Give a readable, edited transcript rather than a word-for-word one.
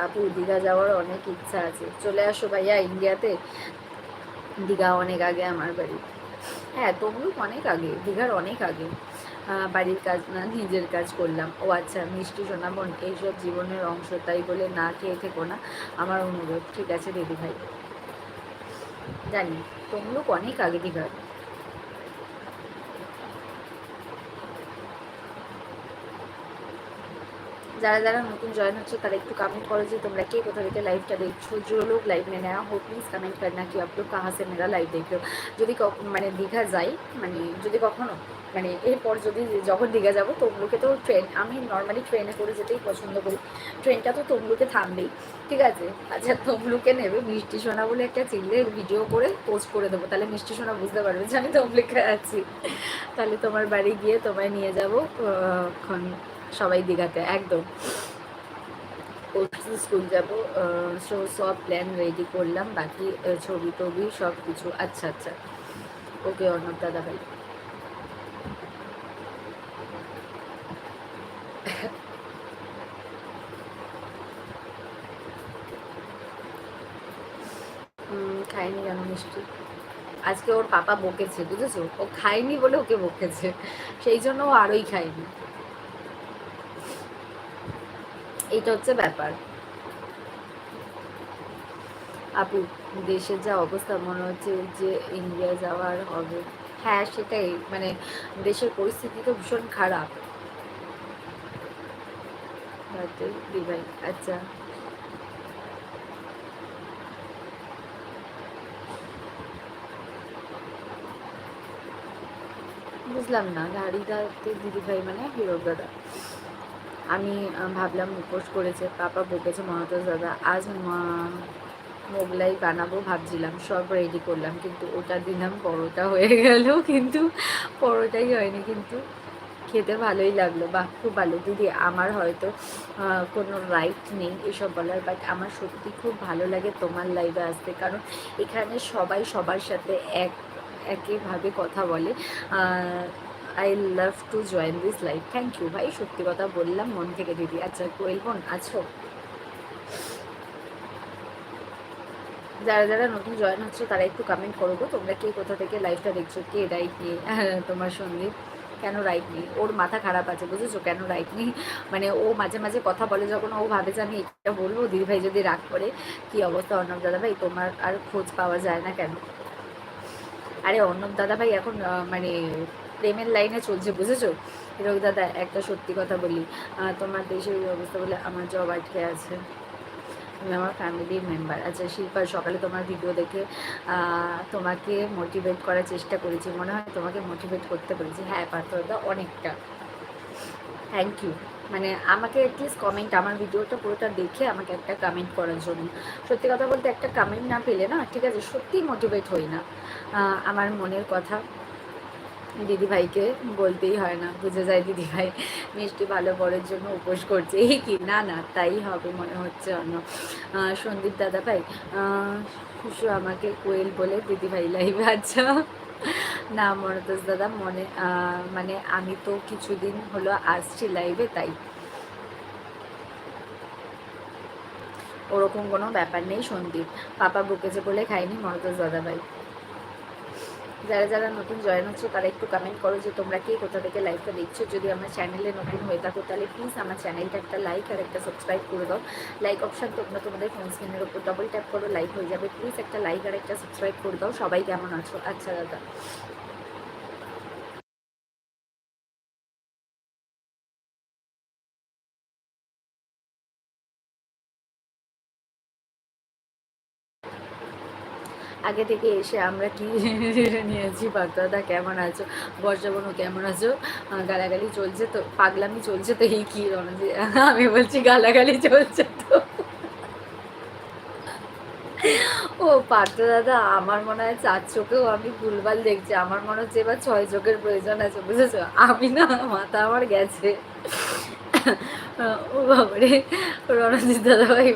আপু দীঘা যাওয়ার অনেক ইচ্ছা আছে, চলে আসো ভাইয়া ইন্ডিয়াতে। দীঘা অনেক আগে আমার বাড়ি। হ্যাঁ তমলুক অনেক আগে, দীঘার অনেক আগে। বাড়ির কাজ না নিজের কাজ করলাম। ও আচ্ছা মিষ্টি সোনামন, এইসব জীবনের অংশ, তাই বলে না খেয়ে থেকো না, আমার অনুরোধ। ঠিক আছে দিদি ভাই, জানি তমলুক অনেক আগে দীঘার। যারা যারা नতুন জয়েন হচ্ছে তারা একটু कमेंट करो যে তোমরা কে কোথা থেকে লাইভটা দেখছো। जो लोग लाइव में नया हो प्लीज़ कमेंट करना कि आप लोग कहाँ से मेरा लाइव देख रहे हो। যদি মানে দীঘা যাই, মানে যদি কখনো, মানে এরপর যদি যখন দীঘা যাবো তমলুকে তো ট্রেন, আমি নর্মালি ট্রেনে করে যেতেই পছন্দ করি। ট্রেনটা তো তমলুকে থামবেই, ঠিক আছে। আচ্ছা তমলুকে নেবে মিষ্টি সোনা বলে একটা চিল্লে ভিডিও করে পোস্ট করে দেবো, তাহলে মিষ্টি সোনা বুঝতে পারবে যে আমি তমলুকে আছি। তাহলে তোমার বাড়ি গিয়ে তোমায় নিয়ে যাবো সবাই দীঘাতে একদম। পরশু স্কুল যাব, সব প্ল্যান রেডি করলাম, বাকি ছবি টবি সব কিছু। আচ্ছা আচ্ছা, ওকে অর্ণব দাদা ভাই। খায়নি কেন মিষ্টি? আজকে ওর পাপা বকেছে বুঝেছো, ও খায়নি বলে ওকে বকেছে, সেই জন্য ও আরোই খায়নি। এইটা হচ্ছে ব্যাপার। আপু দেশের যা অবস্থা মনে হচ্ছে যে ইন্ডিয়া যাওয়ার হবে। হ্যাঁ সেটাই, মানে দেশের পরিস্থিতি তো ভীষণ খারাপ। ভাই আচ্ছা, বুঝলাম না গাড়িটাতে দিদিভাই মানে হিরো দাদা। আমি ভাবলাম মুখোশ করেছে, পাপা বকেছে মহাতোষ দাদা। আজ মোগলাই বানাবো ভাবছিলাম, সব রেডি করলাম, কিন্তু ওটা দিলাম পরোটা হয়ে গেল, কিন্তু পরোটাই হয়নি, কিন্তু খেতে ভালোই লাগলো। বাহ খুব ভালো দিদি। আমার হয়তো কোনো রাইট নেই এসব বলার, বাট আমার সত্যি খুব ভালো লাগে তোমার লাইভে আসতে, কারণ এখানে সবাই সবার সাথে একইভাবে কথা বলে। I love to join this live. Thank you ভাই, সত্যি কথা বললাম মন থেকে দিদি। আচ্ছা কোয়েল বোন আছো? যারা যারা নতুন জয়েন হচ্ছে তারা একটু কমেন্ট করো গো, তোমরা কে কোথা থেকে লাইভটা দেখছো, কে রাইট নেই। তোমার সন্দীপ কেন রাইট নেই? ওর মাথা খারাপ আছে বুঝেছো, কেন রাইট নেই মানে ও মাঝে মাঝে কথা বলে যখন ও ভাবে যে আমি এটা বলবো, দিদিভাই যদি রাগ করে। কি অবস্থা অর্ণব দাদা ভাই, তোমার আর খোঁজ পাওয়া যায় না কেন? আরে অর্ণব দাদা ভাই এখন মানে প্রেমের লাইনে চলছে বুঝেছো। হিরক দাদা একটা সত্যি কথা বলি, তোমার দেশের এই অবস্থা বলে আমার জব আটকে আছে। তুমি আমার ফ্যামিলির মেম্বার। আচ্ছা শিল্পা, সকালে তোমার ভিডিও দেখে তোমাকে মোটিভেট করার চেষ্টা করেছি, মনে হয় তোমাকে মোটিভেট করতে পেরেছি। হ্যাঁ পার্থদা অনেকটা, থ্যাংক ইউ। মানে আমাকে অ্যাটলিস্ট কমেন্ট, আমার ভিডিওটা পুরোটা দেখে আমাকে একটা কমেন্ট করার জন্য। সত্যি কথা বলতে একটা কমেন্ট না পেলে না, ঠিক আছে, সত্যিই মোটিভেট হই না। আমার মনের কথা দিদিভাইকে বলতেই হয় না, বুঝে যায় দিদিভাই মিষ্টি ভালো পরের জন্য উপোস করছে। এই কি, না না তাই হবে মনে হচ্ছে অন্য। সন্দীপ দাদা ভাই শুশু আমাকে কোয়েল বলে দিদিভাই লাইভে। আচ্ছা না মনতোষ দাদা, মানে আমি তো কিছুদিন হলো আসছি লাইভে, তাই ওরকম কোনো ব্যাপার নেই। সন্দীপ পাপা বকেছে বলে খাইনি মনতোষ দাদা ভাই। যারা যারা নতুন জয়েন হচ্ছে তারা একটু কমেন্ট করো যে তোমরা কে কোথা থেকে লাইভটা দেখছো। যদি আমার চ্যানেলে নতুন হয়ে থাকো তাহলে প্লিজ আমার চ্যানেলটা একটা লাইক আর একটা সাবস্ক্রাইব করে দাও। লাইক অপশান তোমরা তোমাদের ফোন স্ক্রিনের ওপর ডবল ট্যাপ করো, লাইক হয়ে যাবে। প্লিজ একটা লাইক আর একটা সাবস্ক্রাইব করে দাও। সবাই কেমন আছো? আচ্ছা দাদা, আগে থেকে এসে আমরা কি নিয়েছি। পাত্রদা কেমন আছো? বর্ষা বোনও কেমন আছো? গালাগালি চলছে তো, পাগলামি চলছে তো, এই কি রণজি? আমি বলছি গালাগালি চলছে তো। ও পার্থ দাদা, আমার মনে হয় 4 চোখেও আমি ভুলভাল দেখছি, আমার মনে হচ্ছে এবার 6 চোখের প্রয়োজন আছে বুঝেছো। আমি না মাথা আমার গেছে। ও বাবারে, রণজিৎ দাদা ভাই